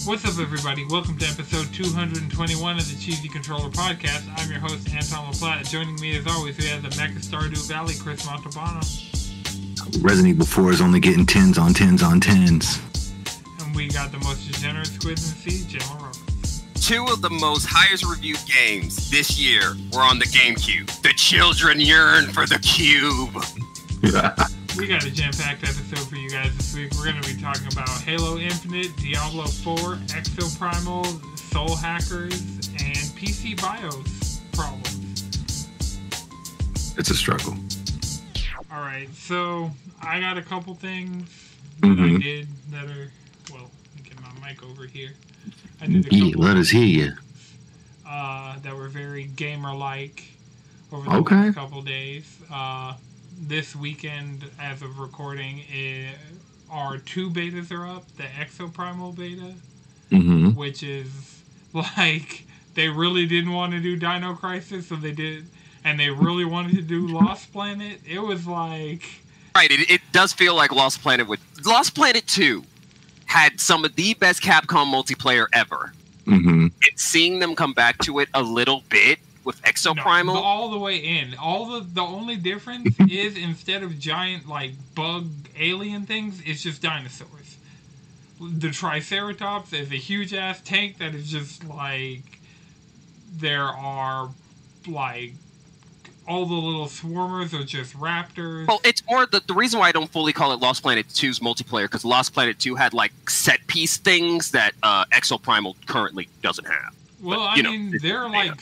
What's up, everybody? Welcome to episode 221 of the Cheesy Controller Podcast. I'm your host, Anton LaPlatte. Joining me, as always, we have the Mecha Stardew Valley, Chris Montalbano. Resident Evil 4 is only getting 10s on 10s on 10s. And we got the most degenerate squids in the sea, Jalen Roberts. Two of the most highest reviewed games this year were on the GameCube. The children yearn for the cube. We got a jam-packed episode for you guys this week. We're going to be talking about Halo Infinite, Diablo IV, Exoprimal, Soul Hackers, and PC BIOS problems. It's a struggle. Alright, so I got a couple things that I did that are, well, let me get my mic over here. I did a couple let us hear you. That were very gamer-like over the past couple days. This weekend, as of recording, our two betas are up. The Exoprimal beta, which is like they really didn't want to do Dino Crisis, so they did, and they really wanted to do Lost Planet. It was like right. It does feel like Lost Planet. Lost Planet 2 had some of the best Capcom multiplayer ever. And seeing them come back to it a little bit with Exoprimal, no, all the way in. The only difference is instead of giant like bug alien things, it's just dinosaurs. The Triceratops is a huge ass tank that is just like there are like all the little swarmers are just raptors. Well, it's more the reason why I don't fully call it Lost Planet 2's multiplayer, because Lost Planet 2 had like set piece things that Exoprimal currently doesn't have. Well, I mean, they're like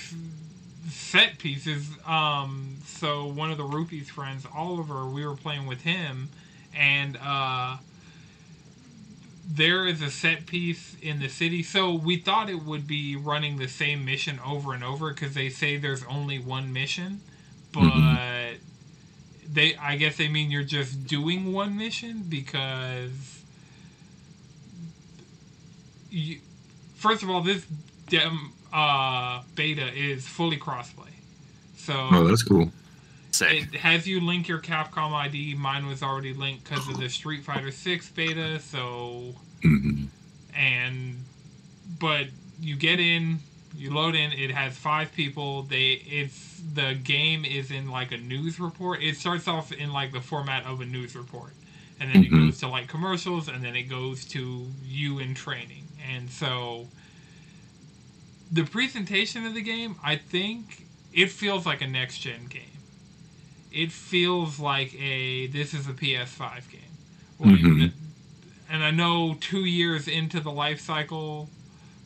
set pieces. So one of the Rupee's friends, Oliver, we were playing with him, and there is a set piece in the city. So we thought it would be running the same mission over and over because they say there's only one mission, but I guess they mean you're just doing one mission because first of all, this beta is fully crossplay. So that's cool. Sick. It has you link your Capcom ID. Mine was already linked because of the Street Fighter 6 beta. So, but you get in, you load in. It has 5 people. The game is in like a news report. It starts off in like the format of a news report, and then it goes to like commercials, and then it goes to you in training. And so, the presentation of the game, I think. It feels like a next-gen game. It feels like this is a PS5 game. And I know 2 years into the life cycle,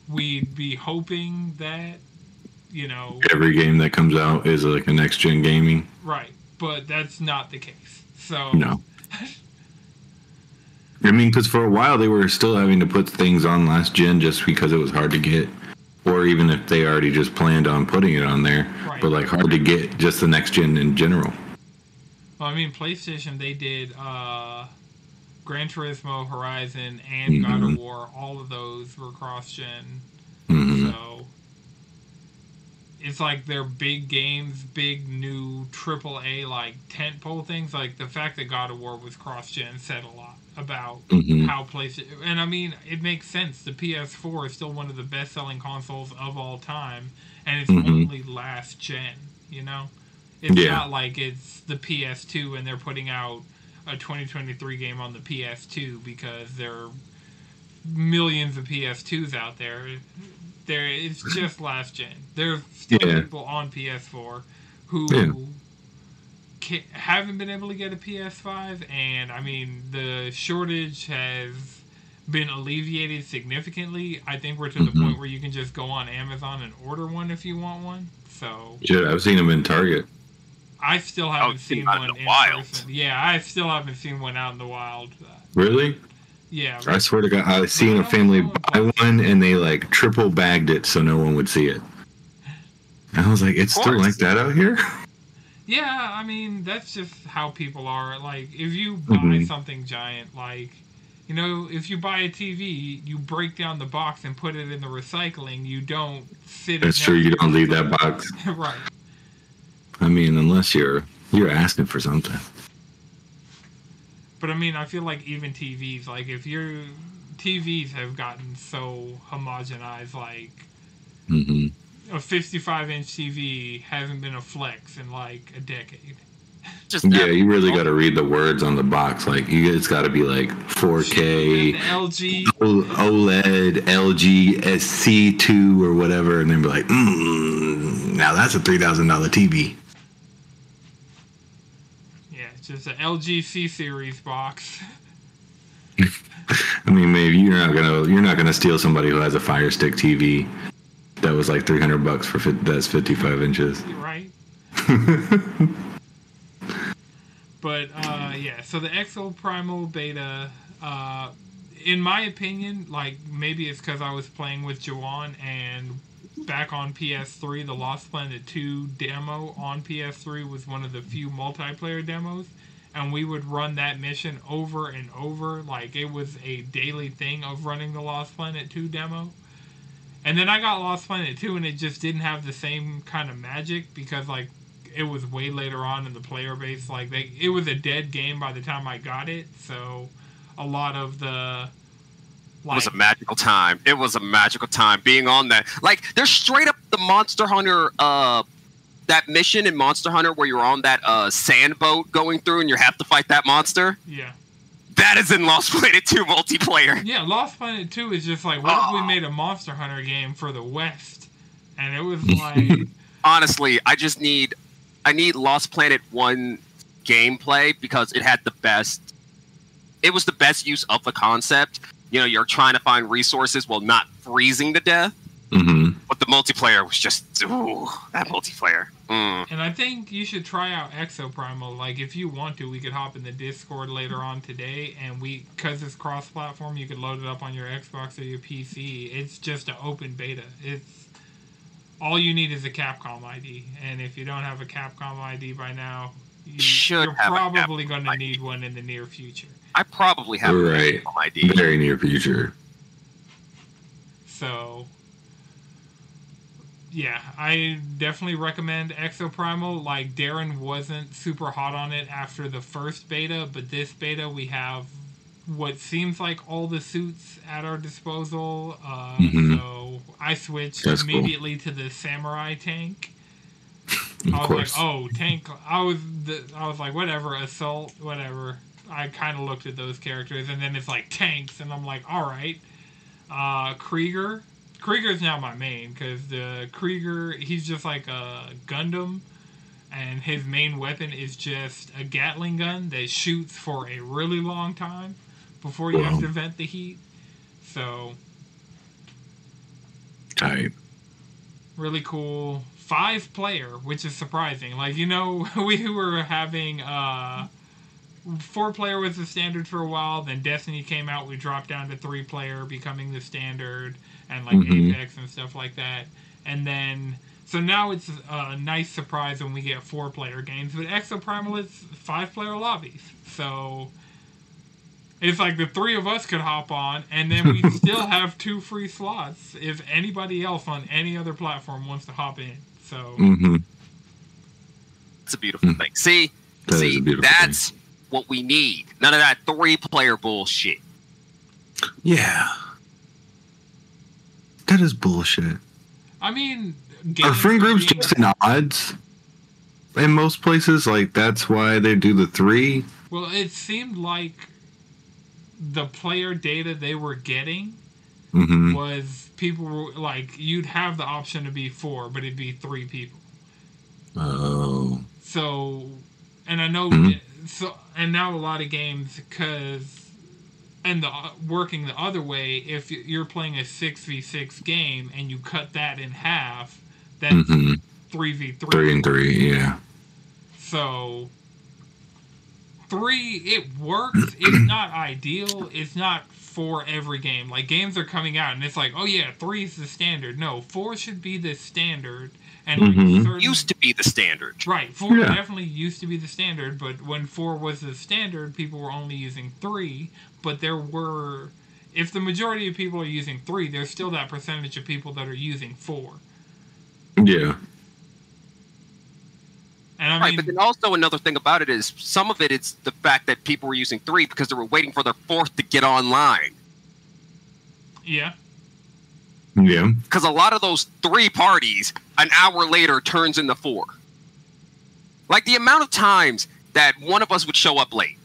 we'd be hoping that, every game that comes out is like a next-gen gaming. Right, but that's not the case. So no. I mean, because for a while they were still having to put things on last gen just because it was hard to get. Or even if they already just planned on putting it on there. Right. But like hard to get just the next gen in general. Well, I mean, PlayStation, they did Gran Turismo, Horizon, and God of War. All of those were cross-gen. So it's like they're big games, big new AAA like tentpole things. Like the fact that God of War was cross-gen said a lot about how PlayStation. And I mean, it makes sense. The PS4 is still one of the best-selling consoles of all time, and it's only last gen. It's not like it's the PS2 and they're putting out a 2023 game on the PS2 because there are millions of PS2s out there. It's just last gen. There's still people on PS4 who haven't been able to get a PS5, and I mean the shortage has been alleviated significantly. I think we're to the point where you can just go on Amazon and order one if you want one. So I've seen them in Target. I still haven't seen one in wild. Person. Yeah, I still haven't seen one out in the wild. Really? Yeah. I swear to God, I've seen a family buy one and they like triple bagged it so no one would see it. And I was like, it's still like that out here? Yeah, I mean, that's just how people are. Like, if you buy something giant, like, if you buy a TV, you break down the box and put it in the recycling. You don't sit. That's true. You don't leave that box. Right. I mean, unless you're asking for something. But I mean, I feel like even TVs, like if your TVs have gotten so homogenized. Like Mm-hmm. a 55-inch TV hasn't been a flex in like a decade. Yeah, you really got to read the words on the box. Like, it's got to be like 4K, LG, OLED, LG SC2 or whatever, and then be like, now that's a $3,000 TV. Yeah, it's just an LG C series box. I mean, maybe you're not gonna steal somebody who has a Fire Stick TV that was like $300 for that's 55 inches. Right. But yeah, so the Exoprimal beta, in my opinion, like maybe it's because I was playing with Jawan, and back on PS3, the Lost Planet 2 demo on PS3 was one of the few multiplayer demos, and we would run that mission over and over. Like, it was a daily thing of running the Lost Planet 2 demo. And then I got Lost Planet 2, and it just didn't have the same kind of magic because, like, it was way later on in the player base. Like, it was a dead game by the time I got it, so a lot of the... Like, it was a magical time. It was a magical time being on that. Like, there's straight up the Monster Hunter, that mission in Monster Hunter where you're on that sand boat going through and you have to fight that monster. Yeah. That is in Lost Planet 2 multiplayer. Yeah, Lost Planet 2 is just like, what if we made a Monster Hunter game for the West? And it was like... Honestly, I need Lost Planet 1 gameplay because it had the best... It was the best use of the concept. You know, you're trying to find resources while not freezing to death. Mm-hmm. But the multiplayer was just... Ooh, that multiplayer. And I think you should try out Exoprimal. Like, if you want to, we could hop in the Discord later on today, and because it's cross-platform, you could load it up on your Xbox or your PC. It's just an open beta. It's all you need is a Capcom ID, and if you don't have a Capcom ID by now, you're probably going to need one in the near future. I probably have a Capcom ID. Very near future. So... yeah, I definitely recommend Exoprimal. Like, Darren wasn't super hot on it after the first beta, but this beta we have what seems like all the suits at our disposal. So I switched immediately to the samurai tank. I was like, oh, tank. I was like, whatever, assault, whatever. I kind of looked at those characters, and then it's like tanks, and I'm like, all right. Krieger. Krieger's now my main, because the Krieger, he's just like a Gundam, and his main weapon is just a Gatling gun that shoots for a really long time before you have to vent the heat. So... tight. Really cool. 5-player, which is surprising. Like, you know, we were having... 4-player was the standard for a while, then Destiny came out, we dropped down to 3-player, becoming the standard, and like Apex and stuff like that. And then, so now it's a nice surprise when we get 4-player games, but Exoprimal is 5-player lobbies. So it's like the 3 of us could hop on, and then we still have 2 free slots if anybody else on any other platform wants to hop in. So it's a beautiful thing. See, that's what we need. None of that 3-player bullshit. Yeah. That is bullshit. I mean... Are free groups just in odds? In most places? Like, that's why they do the 3? Well, it seemed like the player data they were getting was people were... Like, you'd have the option to be 4, but it'd be 3 people. Oh. So... And I know... So, and now a lot of games, because... And working the other way, if you're playing a 6v6 game and you cut that in half, that's 3v3. 3 and 3, yeah. So 3, it works. It's not ideal. It's not for every game. Like, games are coming out and it's like, oh yeah, 3 is the standard. No, 4 should be the standard. And like used to be the standard. Right, 4 definitely used to be the standard, but when 4 was the standard, people were only using 3. But there were, if the majority of people are using 3, there's still that percentage of people that are using 4. Yeah. And I mean, but then also another thing about it is some of it's the fact that people were using 3 because they were waiting for their 4th to get online. Yeah. Yeah. Because a lot of those 3 parties, an hour later, turns into 4. Like, the amount of times that one of us would show up late.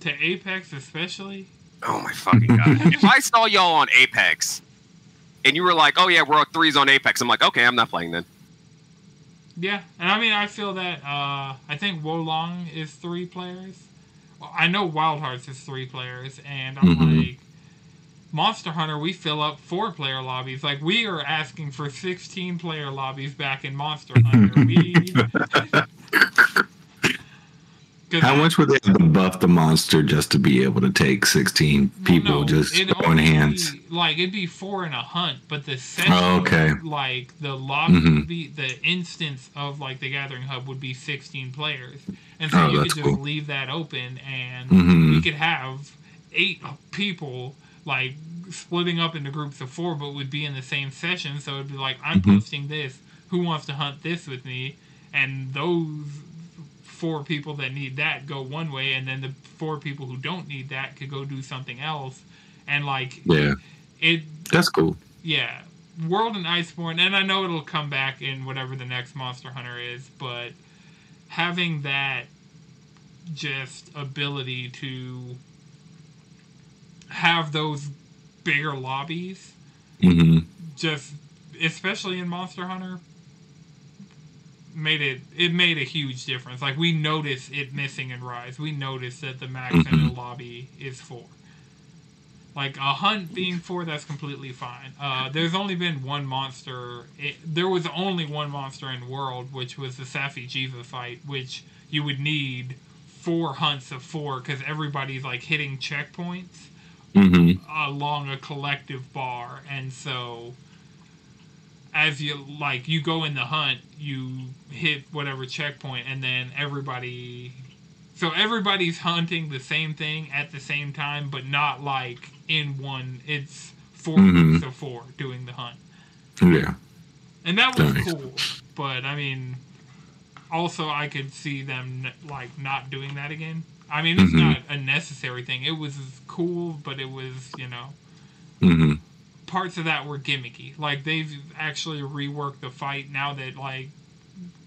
To Apex, especially? Oh, my fucking God. If I saw y'all on Apex, and you were like, oh, yeah, we're on 3s on Apex, I'm like, okay, I'm not playing then. Yeah, and I mean, I feel that, I think Wolong is 3 players. Well, I know Wild Hearts is 3 players, and I'm like, Monster Hunter, we fill up 4-player lobbies. Like, we are asking for 16-player lobbies back in Monster Hunter. How much would they have to buff the monster just to be able to take 16 people just going hands? Like, it'd be 4 in a hunt, but the session, like, the lobby would be, the instance of, like, the Gathering Hub would be 16 players. And so you could just leave that open, and we could have 8 people, like, splitting up into groups of 4, but would be in the same session. So it'd be like, I'm posting this. Who wants to hunt this with me? And those 4 people that need that go one way, and then the 4 people who don't need that could go do something else. And like, that's cool. Yeah, World and Iceborne, and I know it'll come back in whatever the next Monster Hunter is, but having that just ability to have those bigger lobbies, just especially in Monster Hunter, made a huge difference. Like, we notice it missing in Rise. We notice that the max in the lobby is 4. Like, a hunt being 4, that's completely fine. There's only been one monster. There was only one monster in World, which was the Safi Jiva fight, which you would need 4 hunts of 4 because everybody's like hitting checkpoints along a collective bar, and so as you go in the hunt, you hit whatever checkpoint, and then everybody's hunting the same thing at the same time, but not like in one. It's 4 groups of 4 doing the hunt. Yeah, and that was cool. But I mean, also I could see them like not doing that again. I mean, it's not a necessary thing. It was cool, but it was, parts of that were gimmicky. Like, they've actually reworked the fight now that, like,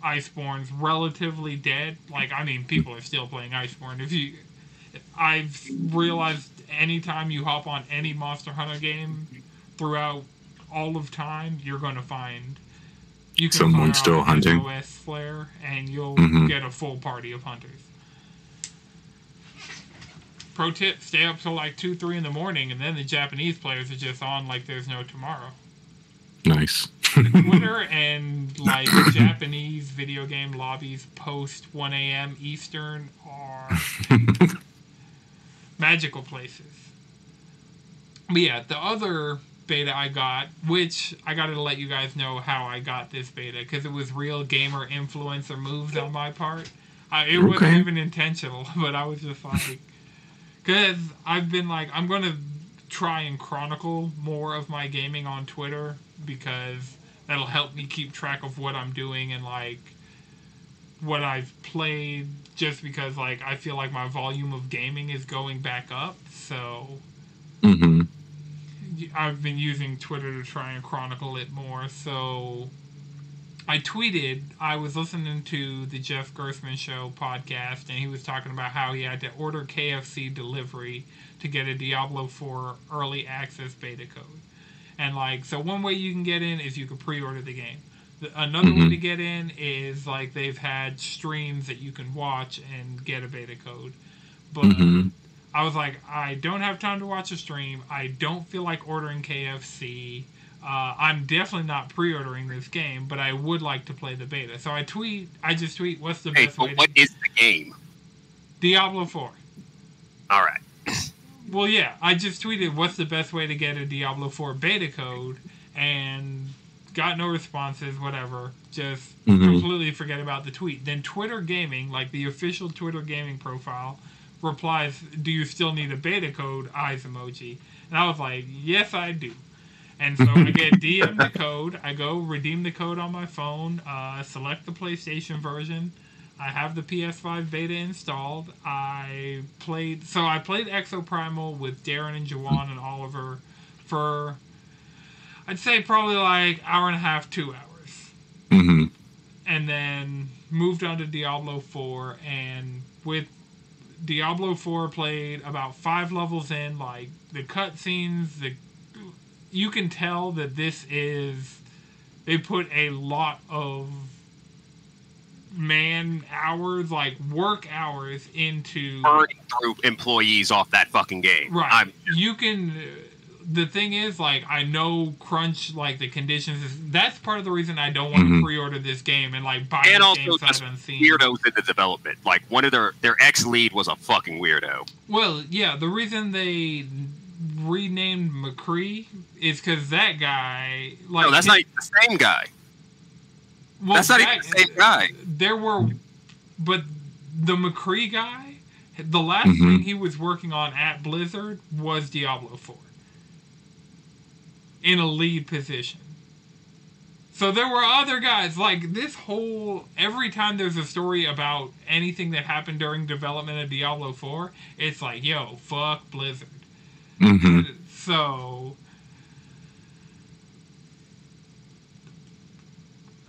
Iceborne's relatively dead. Like, I mean, people are still playing Iceborne. I've realized anytime you hop on any Monster Hunter game throughout all of time, you're going to find someone still hunting SOS flare, and you'll get a full party of hunters. Pro tip, stay up till like 2, 3 in the morning, and then the Japanese players are just on like there's no tomorrow. Nice. Twitter and like Japanese video game lobbies post 1 a.m. Eastern are magical places. But yeah, the other beta I got, which I got to let you guys know how I got this beta, because it was real gamer influencer moves on my part. It wasn't even intentional, but I was just like... Because I've been like, I'm going to try and chronicle more of my gaming on Twitter, because that'll help me keep track of what I'm doing and, like, what I've played, just because, like, I feel like my volume of gaming is going back up. So I've been using Twitter to try and chronicle it more. So I tweeted, I was listening to the Jeff Gerstmann Show podcast, and he was talking about how he had to order KFC delivery to get a Diablo IV early access beta code. And, like, so one way you can get in is you can pre-order the game. Another way to get in is, like, they've had streams that you can watch and get a beta code. But I was like, I don't have time to watch a stream. I don't feel like ordering KFC. I'm definitely not pre-ordering this game, but I would like to play the beta. So I just tweet, what's the best way to... what is the game? Diablo IV. Alright. Well, yeah, I just tweeted, what's the best way to get a Diablo IV beta code, and got no responses, whatever. Just completely forget about the tweet. Then Twitter Gaming, like the official Twitter Gaming profile, replies, do you still need a beta code? Eyes emoji. And I was like, yes, I do. And so I get DM the code. I go redeem the code on my phone. Select the PlayStation version. I have the PS5 beta installed. I played Exoprimal with Darren and Jawan and Oliver for I'd say probably like hour and a half, 2 hours. Mm-hmm. And then moved on to Diablo 4, and with Diablo 4 played about 5 levels in, like the cutscenes, you can tell that they put a lot of hours, like work hours into burning through employees off that fucking game. Right. The thing is, like, I know crunch, like, the conditions. That's part of the reason I don't want to pre-order this game and, like, buy this game sight unseen. Weirdos in the development. Like, one of their ex-lead was a fucking weirdo. Well, yeah, the reason they renamed McCree is because that guy... Like, no, that's not the same guy. Well, that's not even the same guy. But the McCree guy, the last thing he was working on at Blizzard was Diablo 4. In a lead position. So there were other guys, like every time there's a story about anything that happened during development of Diablo 4, it's like, yo, fuck Blizzard. Mm-hmm. So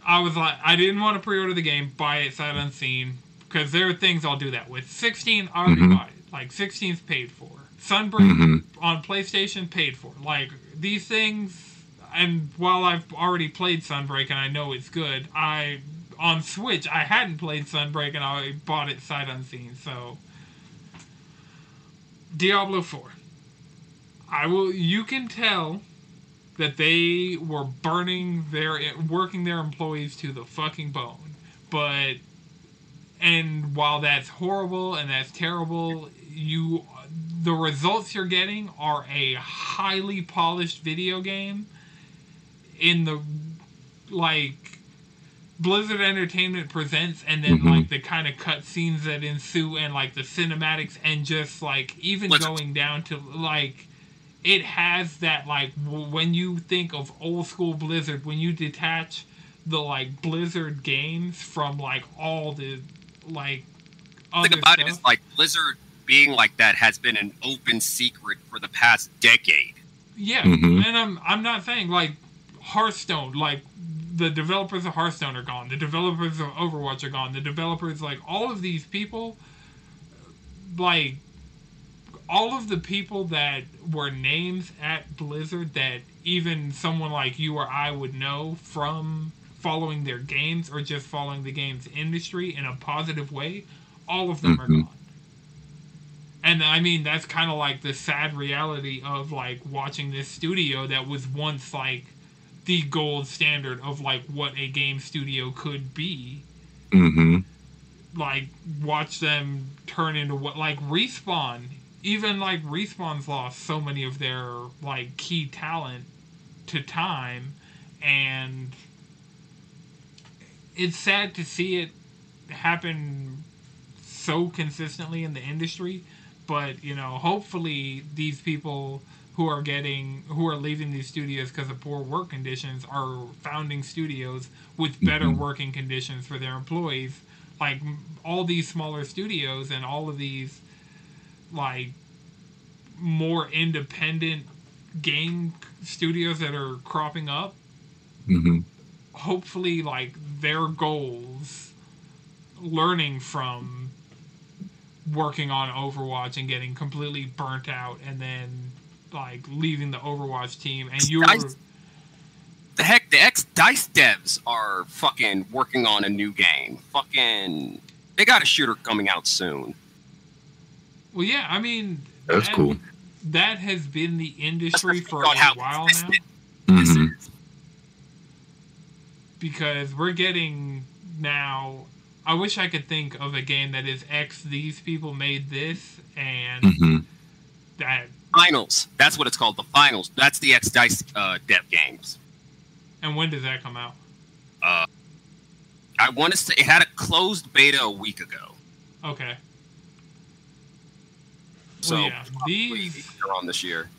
I was like, I didn't want to pre-order the game, buy it sight unseen, because there are things I'll do that with. 16, I already bought it. Like, 16's paid for. Sunbreak on PlayStation, paid for. Like, these things, and while I've already played Sunbreak and I know it's good, on Switch, I hadn't played Sunbreak and I bought it sight unseen, so... Diablo 4. You can tell that they were working their employees to the fucking bone. And while that's horrible and that's terrible, the results you're getting are a highly polished video game in the, like, Blizzard Entertainment presents, and then, like, the kind of cutscenes that ensue, and, like, the cinematics, and just, like, even going down to, like, it has that, like, when you think of old school Blizzard, when you detach the, like, Blizzard games from, like, all the, like, other thing about stuff. it is, like, Blizzard being like that has been an open secret for the past decade. Yeah, and I'm not saying, like, Hearthstone, like, the developers of Hearthstone are gone, the developers of Overwatch are gone, the developers, like, all of these people, like, all of the people that were names at Blizzard that even someone like you or I would know from following their games or just following the games industry in a positive way, all of them are gone. And I mean, that's kind of like the sad reality of, like, watching this studio that was once, like, the gold standard of, like, what a game studio could be. Like, watch them turn into what, like, Respawn. Even, like, Respawn's lost so many of their, like, key talent to time, and it's sad to see it happen so consistently in the industry. But, you know, hopefully these people who are leaving these studios because of poor work conditions are founding studios with better working conditions for their employees. Like, all these smaller studios and all of these, like, more independent game studios that are cropping up, hopefully, like, their goals, learning from working on Overwatch and getting completely burnt out and then, like, leaving the Overwatch team, and the ex-DICE devs are fucking working on a new game. Fucking, they got a shooter coming out soon. Well, yeah, I mean, that's cool. That has been the industry for a while now. Because we're getting now, I wish I could think of a game that is these people made this, and that... Finals. That's what it's called, the Finals. That's the ex-DICE dev games. And when does that come out? I want to say it had a closed beta a week ago. Okay. So, well, yeah, these are on this year.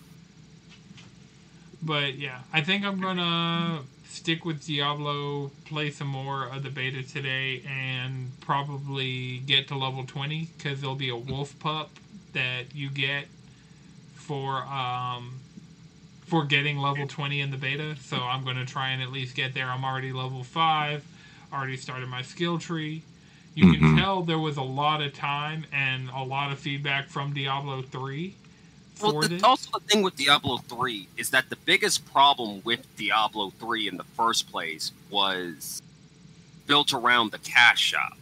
But yeah, I think I'm gonna stick with Diablo, play some more of the beta today, and probably get to level 20, because there'll be a wolf pup that you get for for getting level 20 in the beta, so I'm going to try and at least get there. I'm already level 5, already started my skill tree. You can tell there was a lot of time and a lot of feedback from Diablo 3 for this. Also, the thing with Diablo 3 is that the biggest problem with Diablo 3 in the first place was built around the cash shop.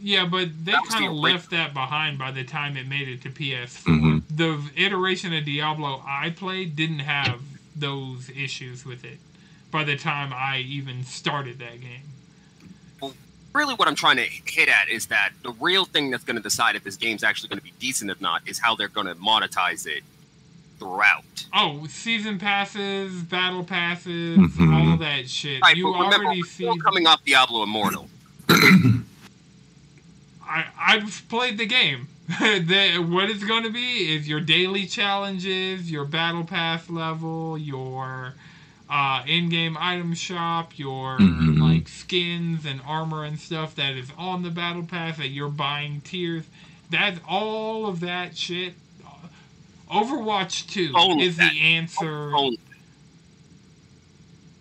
Yeah, but they kind of left that behind by the time it made it to PS4. The iteration of Diablo I played didn't have those issues with it by the time I even started that game. Well, really what I'm trying to hit at is that the real thing that's going to decide if this game's actually going to be decent or not is how they're going to monetize it throughout. Oh, season passes, battle passes, all that shit. Right, you but remember, already we're still coming off Diablo Immortal. I've played the game. What it's going to be is your daily challenges, your battle pass level, your in-game item shop, your like skins and armor and stuff that is on the battle pass that you're buying tiers. That's all of that shit. Overwatch 2 is the answer.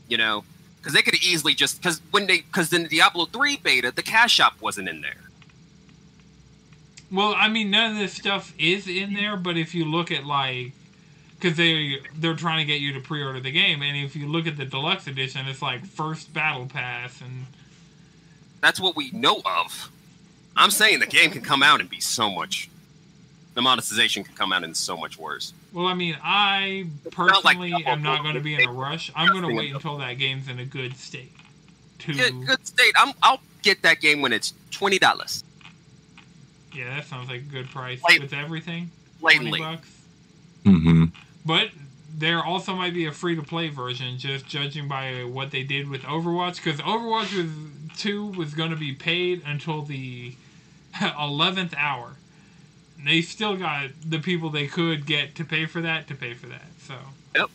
You know, because they could easily just because in the Diablo 3 beta the cash shop wasn't in there. Well, I mean, none of this stuff is in there, but if you look at, like, because they're trying to get you to pre-order the game, and if you look at the deluxe edition, it's like first battle pass, and that's what we know of. I'm saying the game can come out and be so much. The monetization can come out and so much worse. Well, I mean, I personally am not going to be in a rush. I'm going to wait until that game's in a good state. Good state. I'll get that game when it's $20. Yeah, that sounds like a good price with everything. Lately. $20. But there also might be a free-to-play version, just judging by what they did with Overwatch, because Overwatch 2 was going to be paid until the 11th hour. And they still got the people they could get to pay for that. So. Yep.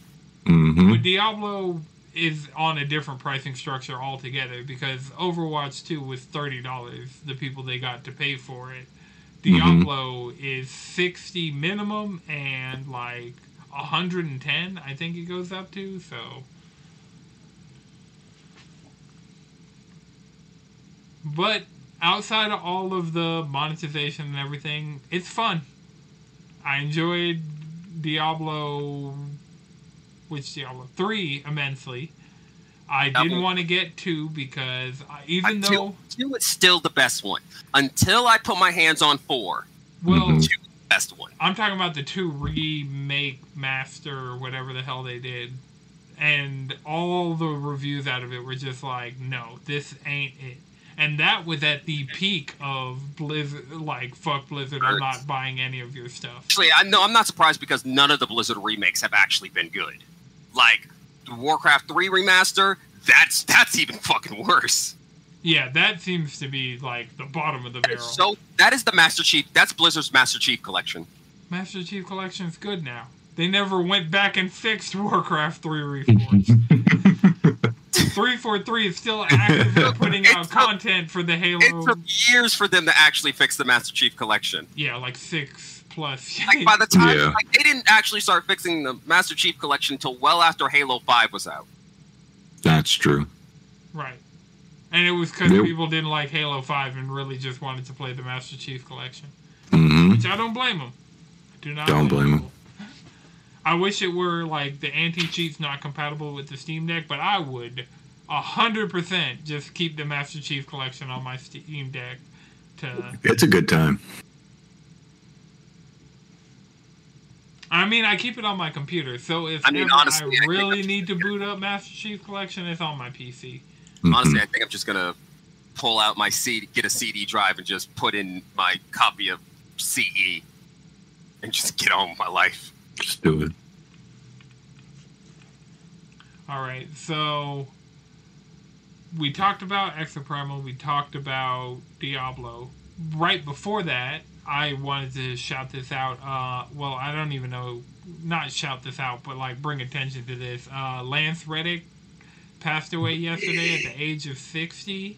But Diablo is on a different pricing structure altogether, because Overwatch 2 was $30, the people they got to pay for it. Diablo is $60 minimum and like $110, I think it goes up to, so. But outside of all of the monetization and everything, it's fun. I enjoyed Diablo 3 immensely. I didn't want to get 2 because even though 2 is still the best one until I put my hands on 4. Well, 2 is the best one. I'm talking about the 2 remake master or whatever the hell they did, and all the reviews out of it were just like, no, this ain't it. And that was at the peak of Blizzard, like, fuck Blizzard, I'm not buying any of your stuff. Actually, I'm not surprised because none of the Blizzard remakes have actually been good. Like, the Warcraft 3 remaster, that's even fucking worse. Yeah, that seems to be, like, the bottom of the barrel. So, that is the Master Chief, that's Blizzard's Master Chief Collection. Master Chief Collection's good now. They never went back and fixed Warcraft 3 Reforged. 343 is still actively putting out content for the Halo. It took years for them to actually fix the Master Chief Collection. Yeah, like 6+. Like by the time they didn't actually start fixing the Master Chief Collection until well after Halo 5 was out. That's true. Right. And it was because people didn't like Halo 5 and really just wanted to play the Master Chief Collection. Which I don't blame them. I do not blame them. I wish it were like the anti-cheat's not compatible with the Steam Deck, but I would 100% just keep the Master Chief Collection on my Steam Deck. It's a good time. I mean, I keep it on my computer, so if honestly, I really need to boot up Master Chief Collection, it's on my PC. Honestly, I think I'm just gonna pull out my CD, get a CD drive, and just put in my copy of CE, and just get on with my life. Just do it. Alright, so we talked about Exoprimal, we talked about Diablo. Right before that, I wanted to shout this out. Well, I don't even know, not shout this out, but like bring attention to this. Lance Reddick passed away yesterday at the age of 60.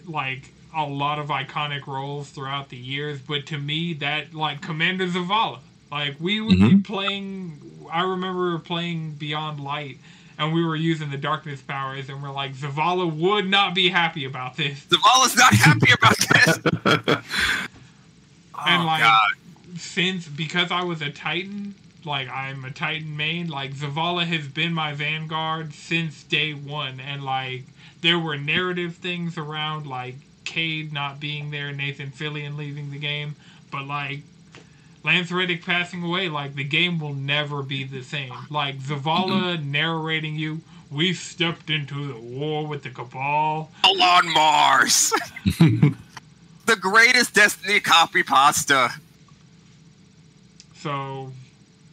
Like a lot of iconic roles throughout the years, but to me, that like Commander Zavala. Like we would be playing I remember playing Beyond Light, and we were using the darkness powers, and we're like, Zavala would not be happy about this. Zavala's not happy about this. And oh, like, God. because I was a Titan, like I'm a Titan main, like Zavala has been my vanguard since day one, and like there were narrative things around like Cade not being there, Nathan Fillion leaving the game, but like Lance Reddick passing away, like the game will never be the same. Like Zavala narrating you, we stepped into the war with the Cabal. All on Mars. The greatest Destiny copy pasta. So,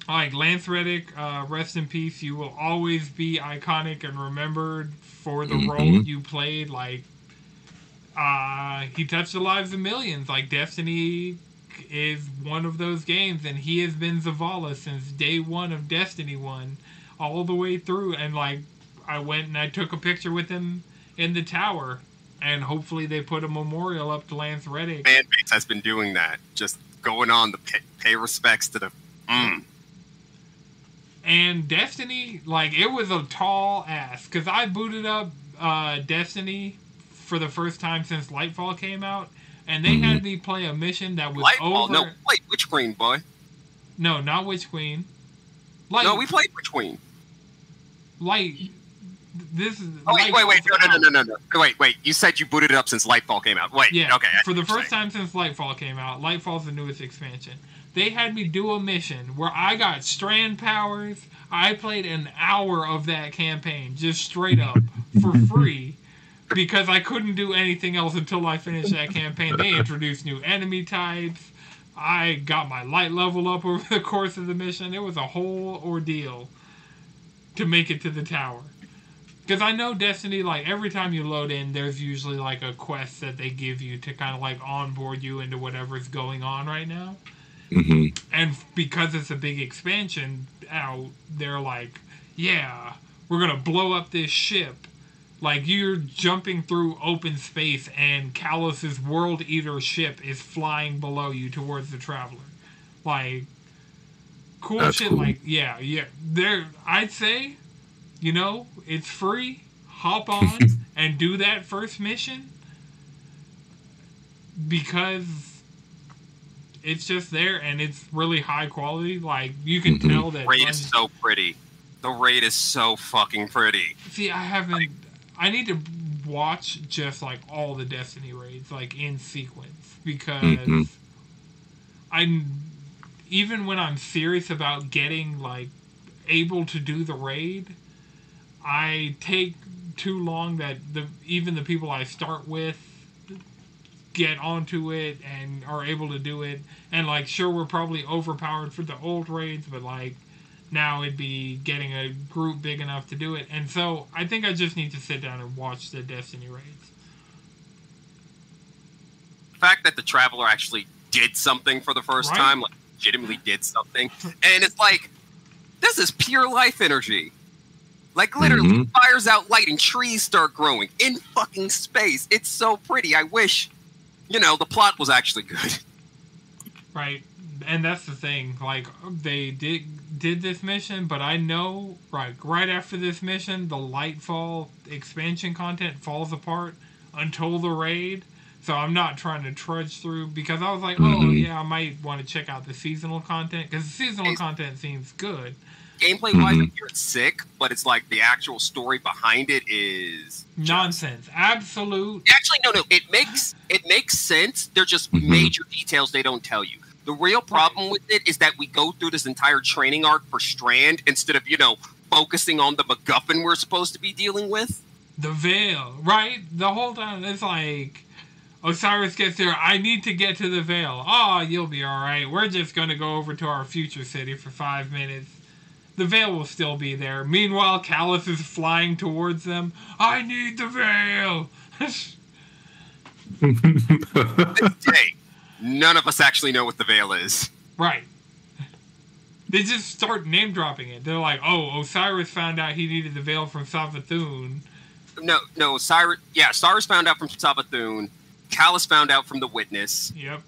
like Lance Reddick, rest in peace. You will always be iconic and remembered for the role you played. Like, he touched the lives of millions. Like, Destiny is one of those games, and he has been Zavala since day one of Destiny 1, all the way through. And, like, I went and I took a picture with him in the tower, and hopefully they put a memorial up to Lance Reddick. Fanbase has been doing that, just going on to pay respects to the... And Destiny, like, it was a tall ask, because I booted up Destiny for the first time since Lightfall came out, and they had me play a mission that was Lightfall? over... No, wait, Witch Queen, boy. No, not Witch Queen. No, we played Witch Queen. This is... Oh, wait, no. Wait, you said you booted it up since Lightfall came out. Wait, yeah, okay. For the first time since Lightfall came out, Lightfall's the newest expansion. They had me do a mission where I got strand powers. I played an hour of that campaign, just straight up, for free, because I couldn't do anything else until I finished that campaign. They introduced new enemy types. I got my light level up over the course of the mission. It was a whole ordeal to make it to the tower. Because I know Destiny, like, every time you load in, there's usually, like, a quest that they give you to kind of, like, onboard you into whatever's going on right now. And because it's a big expansion out, they're like, yeah, we're going to blow up this ship. Like, you're jumping through open space, and Callus's World Eater ship is flying below you towards the Traveler. Like, cool. That's shit. Cool. Like, yeah. There, I'd say... You know, it's free. Hop on and do that first mission. Because it's just there and it's really high quality. Like, you can tell that... The raid is so pretty. The raid is so fucking pretty. See, I need to watch just, like, all the Destiny raids, like, in sequence. Because even when I'm serious about getting, like, able to do the raid... I take too long that even the people I start with get onto it and are able to do it. And, like, sure, we're probably overpowered for the old raids, but, like, now it'd be getting a group big enough to do it. And so I think I just need to sit down and watch the Destiny raids. The fact that the Traveler actually did something for the first time, like, legitimately did something. And it's like, this is pure life energy. Like, literally, fires out light and trees start growing in fucking space. It's so pretty. I wish, the plot was actually good. Right. And that's the thing. Like, they did this mission, but I know, right after this mission, the Lightfall expansion content falls apart until the raid. So I'm not trying to trudge through, because I was like, oh, yeah, I might want to check out the seasonal content, because the seasonal content seems good. Gameplay-wise, I hear it's sick, but it's like the actual story behind it is nonsense. Absolute. Actually, no. It makes sense. They're just major details they don't tell you. The real problem with it is that we go through this entire training arc for Strand instead of, focusing on the MacGuffin we're supposed to be dealing with. The Veil, right? The whole time it's like, Osiris gets there. I need to get to the Veil. Oh, you'll be all right. We're just gonna go over to our future city for 5 minutes. The Veil will still be there. Meanwhile, Callus is flying towards them. I need the Veil! This day, none of us actually know what the Veil is. Right. They just start name-dropping it. They're like, oh, Osiris found out he needed the Veil from Savathûn. No, Osiris found out from Savathûn. Callus found out from the Witness. Yep.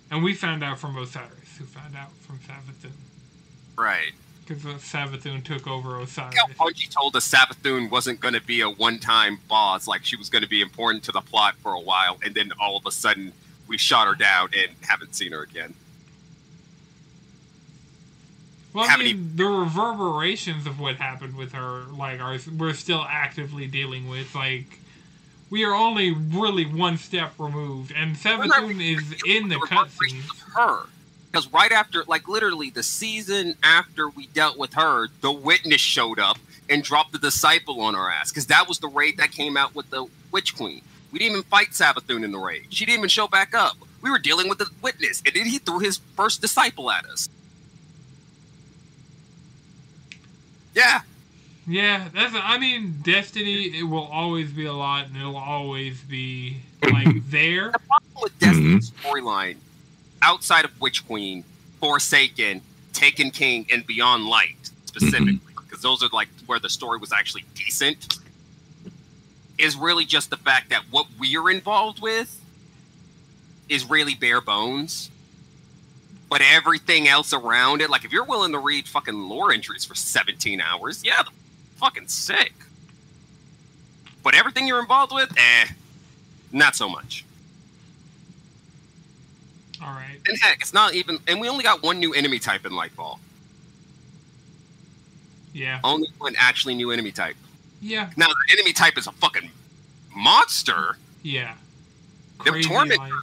And we found out from Osiris. who found out from Savathun. Right. Because Savathun took over Osiris. Bungie told us Savathun wasn't going to be a one-time boss, like she was going to be important to the plot for a while, and then all of a sudden we shot her down and haven't seen her again. Well, I mean, the reverberations of what happened with her, like, we're still actively dealing with. Like, we are only really one step removed, and Savathun is in the cutscene. Her. Because right after, like, literally the season after we dealt with her, the Witness showed up and dropped the Disciple on our ass. Because that was the raid that came out with the Witch Queen. We didn't even fight Savathun in the raid. She didn't even show back up. We were dealing with the Witness, and then he threw his first Disciple at us. Yeah. Yeah, I mean, Destiny, it will always be a lot, and it'll always be, like, there. The problem with Destiny's storyline, outside of Witch Queen, Forsaken, Taken King, and Beyond Light, specifically, because those are, like, where the story was actually decent, is really just the fact that what we're involved with is really bare bones. But everything else around it, like, if you're willing to read fucking lore entries for 17 hours, yeah, fucking sick. But everything you're involved with, not so much. All right. And heck, it's not even, and we only got one new enemy type in Lightfall. Yeah. Only one actually new enemy type. Yeah. Now, the enemy type is a fucking monster. Yeah. They're tormenting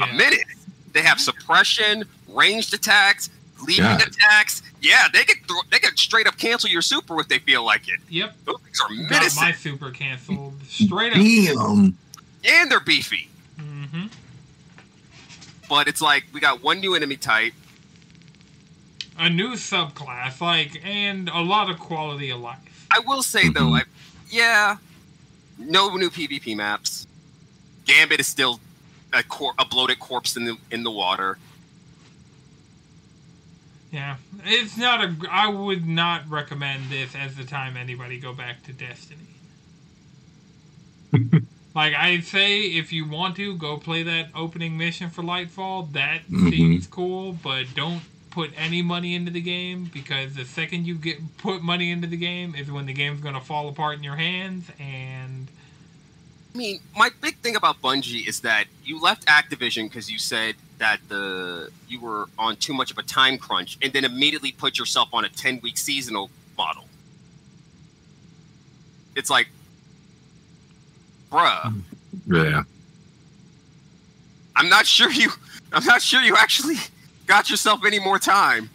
a minute. They have suppression, ranged attacks, leading attacks. Yeah, they could straight up cancel your super if they feel like it. Yep. Those things are menacing. Got my super canceled straight up. Damn. And they're beefy. Mm-hmm. But it's like we got one new enemy type, a new subclass, like, and a lot of quality of life. I will say though, no new PvP maps. Gambit is still a bloated corpse in the water. Yeah, it's not I would not recommend this as the time anybody go back to Destiny. Like, I'd say if you want to, go play that opening mission for Lightfall. That seems cool, but don't put any money into the game, because the second you put money into the game is when the game's going to fall apart in your hands. And I mean, my big thing about Bungie is that you left Activision because you said that you were on too much of a time crunch, and then immediately put yourself on a 10-week seasonal model. It's like, bruh. Yeah. I'm not sure you actually got yourself any more time.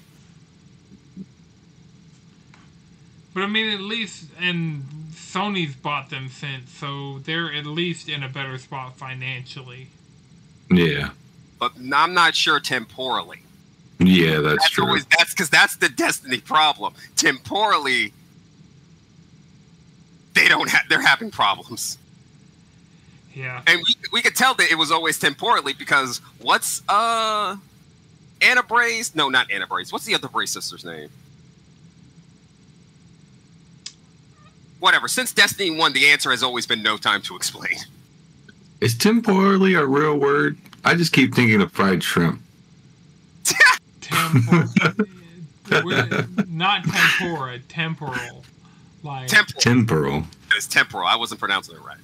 But I mean, at least, and Sony's bought them since, so they're at least in a better spot financially. Yeah. But I'm not sure temporally. Yeah, that's true. That's because that's the Destiny problem. Temporally, they're having problems. Yeah. And we could tell that it was always temporally, because what's Anna Bray's? No, not Anna Bray's. What's the other Bray sister's name? Whatever. Since Destiny 1, the answer has always been no time to explain. Is temporally a real word? I just keep thinking of fried shrimp. Not tempora, temporal. Like temporal. It's temporal. I wasn't pronouncing it right.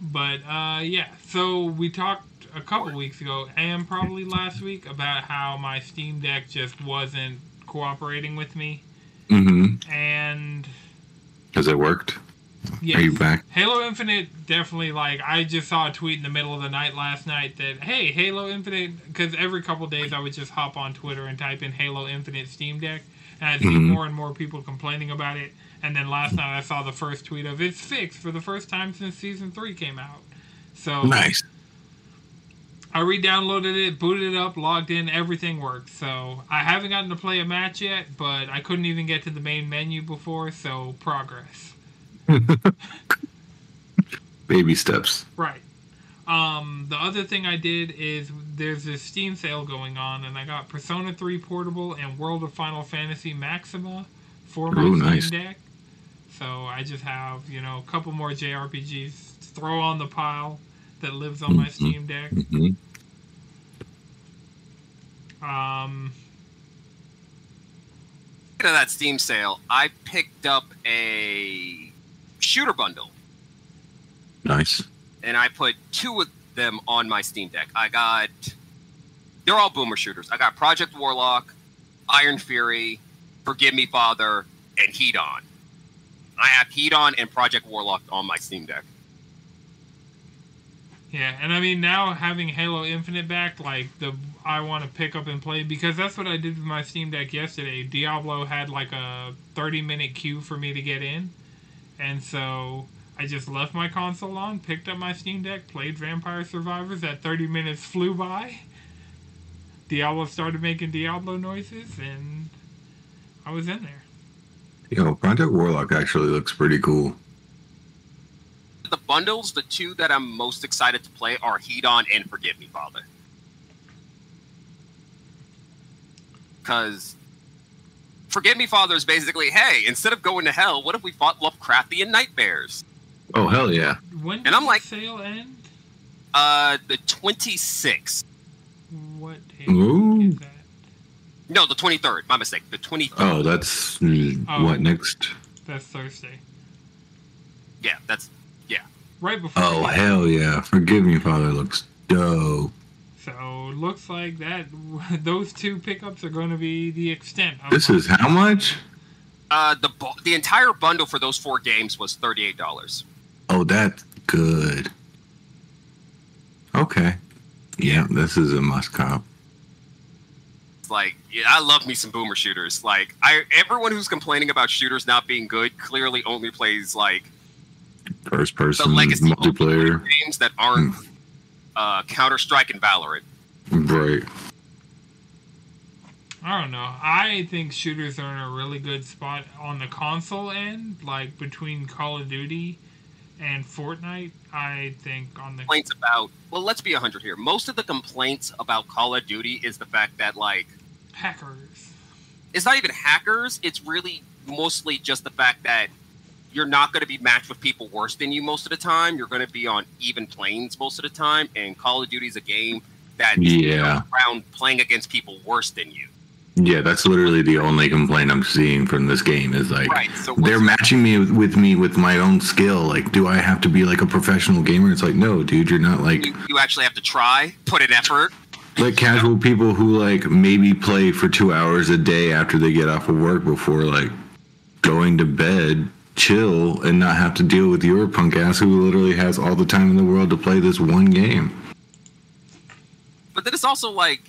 But, yeah. So we talked a couple weeks ago, and probably last week, about how my Steam Deck just wasn't cooperating with me. Mm-hmm. And has it worked? Yes. Are you back? Halo Infinite definitely, like, I just saw a tweet in the middle of the night last night that, hey, Halo Infinite, because every couple days I would just hop on Twitter and type in Halo Infinite Steam Deck, and I'd see more and more people complaining about it. And then last night I saw the first tweet of it's fixed for the first time since Season 3 came out. So nice. I re-downloaded it, booted it up, logged in, everything worked. So I haven't gotten to play a match yet, but I couldn't even get to the main menu before, so progress. Baby steps. Right. The other thing I did is there's this Steam sale going on, and I got Persona 3 Portable and World of Final Fantasy Maxima for my Steam Deck. So I just have, a couple more JRPGs to throw on the pile. that lives on my Steam Deck. Mm-hmm. To that Steam sale, I picked up a shooter bundle. Nice. And I put 2 of them on my Steam Deck. They're all boomer shooters. I got Project Warlock, Iron Fury, Forgive Me Father, and Heat On. I have Heat On and Project Warlock on my Steam Deck. Yeah, and I mean, now having Halo Infinite back, like, I want to pick up and play, because that's what I did with my Steam Deck yesterday. Diablo had like a 30-minute queue for me to get in, and so I just left my console on, picked up my Steam Deck, played Vampire Survivors. That 30 minutes flew by. Diablo started making Diablo noises, and I was in there. Yo, Project Warlock actually looks pretty cool. The bundles, the 2 that I'm most excited to play are Heat On and Forgive Me Father. Because Forgive Me Father is basically, hey, instead of going to hell, what if we fought Lovecraftian nightmares? Oh, hell yeah. When did the sale end? The 26th. What day Ooh. is that? No, the 23rd. My mistake. The 23rd. Oh, that's what next? That's Thursday. Yeah, right before. Oh, hell yeah. Forgive Me Father looks dope. So, looks like those 2 pickups are going to be the extent of This is how much? The entire bundle for those 4 games was $38. Oh, that's good. Okay. Yeah, this is a must cop. Like, yeah, I love me some boomer shooters. Like, everyone who's complaining about shooters not being good clearly only plays like first person the legacy multiplayer games that aren't Counter-Strike and Valorant. Right. I don't know. I think shooters are in a really good spot on the console end, like between Call of Duty and Fortnite. I think on the complaints about, well, let's be 100 here. Most of the complaints about Call of Duty is the fact that, like, hackers. It's not even hackers. It's really mostly just the fact that you're not going to be matched with people worse than you most of the time. You're going to be on even planes most of the time. And Call of Duty is a game that around playing against people worse than you. Yeah, that's literally the only complaint I'm seeing from this game is like, so they're matching me with my own skill. Like, do I have to be like a professional gamer? It's like, no, dude, you're not. Like, you actually have to try, put in effort. Like casual people who like maybe play for 2 hours a day after they get off of work before like going to bed, chill, and not have to deal with your punk ass who literally has all the time in the world to play this one game. But then it's also like,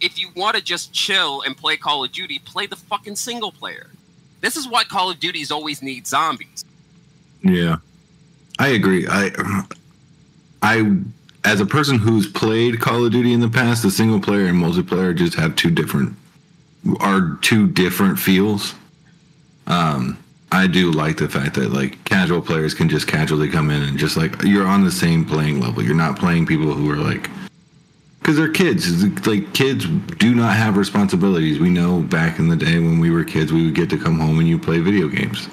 if you want to just chill and play Call of Duty, play the fucking single player. This is why Call of Duties always need zombies. Yeah, I agree. I as a person who's played Call of Duty in the past, the single player and multiplayer just have two different feels. I do like the fact that like casual players can just casually come in and just like you're on the same playing level. You're not playing people who are like, because they're kids. Like kids do not have responsibilities. We know back in the day when we were kids, we would get to come home and you play video games.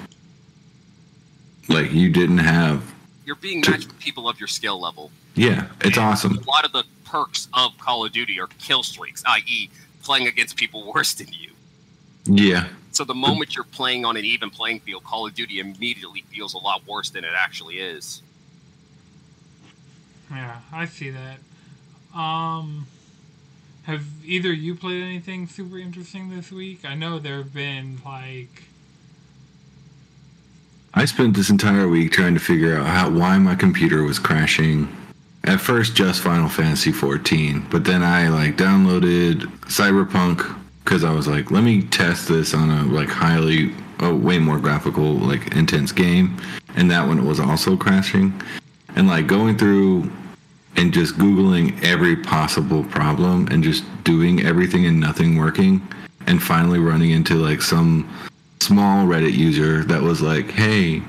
Like you didn't have. You're being matched with people of your skill level. Yeah, it's awesome. A lot of the perks of Call of Duty are kill streaks, i.e., playing against people worse than you. Yeah. So the moment you're playing on an even playing field, Call of Duty immediately feels a lot worse than it actually is. Yeah, I see that. Have either you played anything super interesting this week? I know there have been like... I spent this entire week trying to figure out why my computer was crashing. At first, just Final Fantasy 14, but then I like downloaded Cyberpunk because I was like, let me test this on a like way more graphical, like intense game, and that one was also crashing. And like going through and just Googling every possible problem and just doing everything and nothing working, and finally running into like some small Reddit user that was like, hey,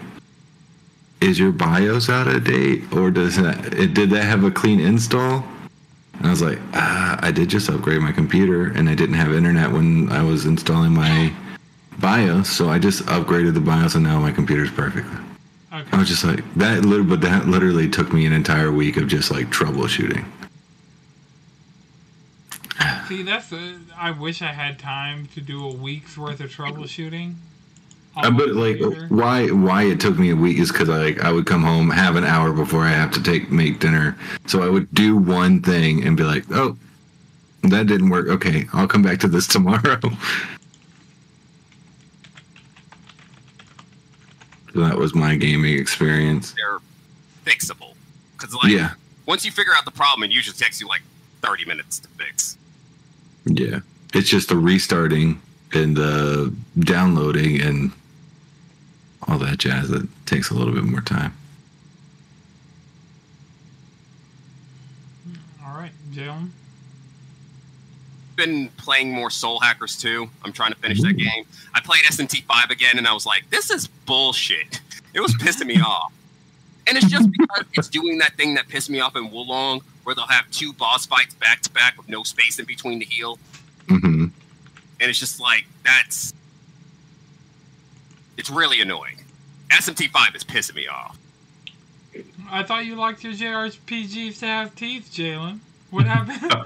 is your BIOS out of date, or did that have a clean install? And I was like, I did just upgrade my computer and I didn't have internet when I was installing my BIOS, so I just upgraded the BIOS and now my computer's perfect. Okay. I was just like, that literally took me an entire week of just like troubleshooting. See, I wish I had time to do a week's worth of troubleshooting. But like, why it took me a week is because I would come home, have an hour before I have to make dinner. So I would do one thing and be like, oh, that didn't work. Okay, I'll come back to this tomorrow. So that was my gaming experience. They're fixable. Because, once you figure out the problem, it usually takes you, 30 minutes to fix. Yeah. It's just the restarting and the downloading and all that jazz that takes a little bit more time. All right, Jalen. Been playing more Soul Hackers 2. I'm trying to finish that game. I played SMT 5 again, and I was like, this is bullshit. It was pissing me off. And it's just because it's doing that thing that pissed me off in Wulong, where they'll have 2 boss fights back-to-back with no space in between to heal. Mm-hmm. And it's just like, it's really annoying. SMT 5 is pissing me off. I thought you liked your JRPGs to have teeth, Jalen. What happened?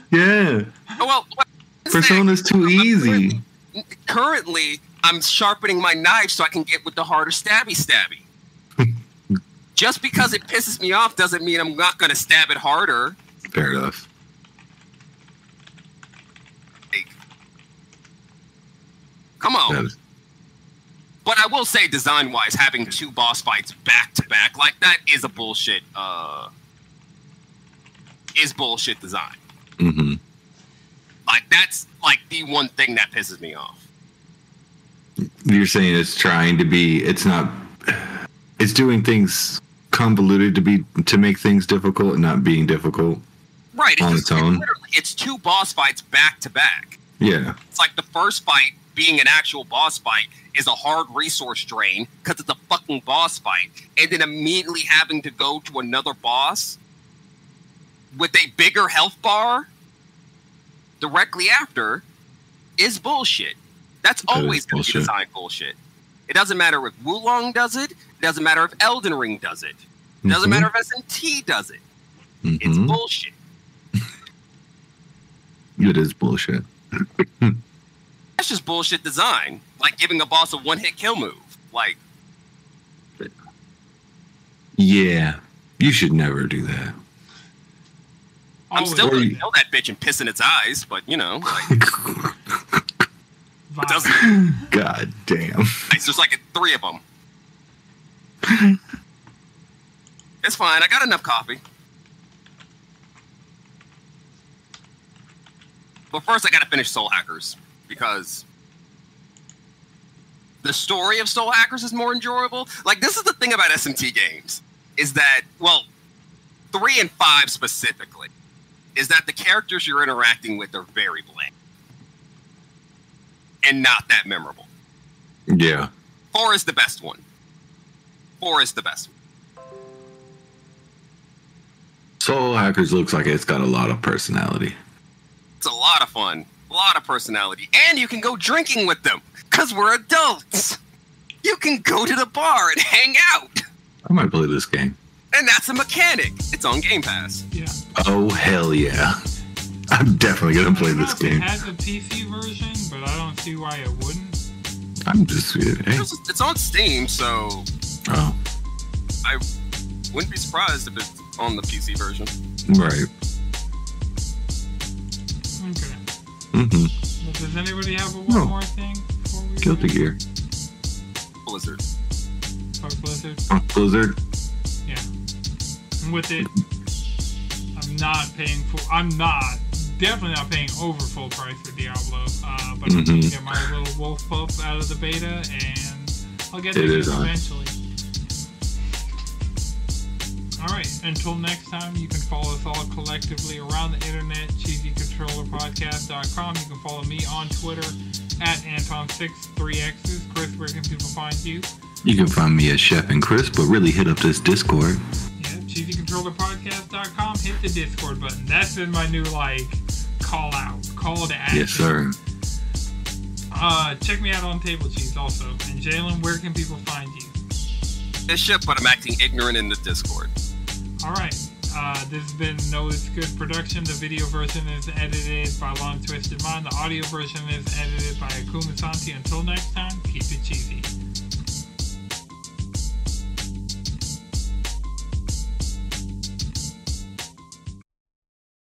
Yeah. Well, Persona's too easy. Currently, I'm sharpening my knife so I can get with the harder stabby. Just because it pisses me off doesn't mean I'm not going to stab it harder. Fair enough. Come on. But I will say, design-wise, having 2 boss fights back-to-back like that is a bullshit, design. Mm-hmm. That's, the one thing that pisses me off. You're saying it's it's doing things convoluted to make things difficult and not being difficult. Right. On its own. It's 2 boss fights back-to-back. Yeah. It's like the first fight being an actual boss fight is a hard resource drain because it's a fucking boss fight, and then immediately having to go to another boss with a bigger health bar directly after is bullshit. That's always going to be design bullshit. It doesn't matter if Wulong does it. It doesn't matter if Elden Ring does it. It doesn't matter if SMT does it. Mm-hmm. It's bullshit. It is bullshit. That's just bullshit design. Like giving a boss a one-hit kill move. Yeah. You should never do that. I'm still going to kill that bitch and piss in its eyes, but, it doesn't. God damn. There's 3 of them. It's fine. I got enough coffee. But first, I got to finish Soul Hackers. Because the story of Soul Hackers is more enjoyable. This is the thing about SMT games. Is that, 3 and 5 specifically, is that the characters you're interacting with are very bland. And not that memorable. Yeah. 4 is the best one. 4 is the best one. Soul Hackers looks like it's got a lot of personality. It's a lot of fun. A lot of personality. And you can go drinking with them. Because we're adults. You can go to the bar and hang out. I might play this game. And that's a mechanic. It's on Game Pass. Yeah. Oh, hell yeah. I'm definitely going to play this game. It has a PC version, but I don't see why it wouldn't. I'm just... Hey. It's on Steam, so... Oh. I wouldn't be surprised if it's on the PC version. Right. Okay. Mm-hmm. Well, does anybody have one more thing before we... Guilty Gear. Blizzard. Fuck Blizzard? Fuck Blizzard. Yeah. And with it, definitely not paying over full price for Diablo. But I'm going to get my little wolf pup out of the beta, and I'll get to it eventually. Alright, until next time, you can follow us all collectively around the internet, cheesycontrollerpodcast.com. You can follow me on Twitter at Anton63X's. Chris, where can people find you? You can find me at Chef and Chris, but really hit up this Discord. Yeah, cheesycontrollerpodcast.com. Hit the Discord button. That's been my new, call to action. Yes, sir. Check me out on Table Cheese also. And Jalen, where can people find you? Bishop, but I'm acting ignorant in the Discord. All right. This has been No It's Good production. The video version is edited by Long Twisted Mind. The audio version is edited by Akumasanti. Until next time, keep it cheesy.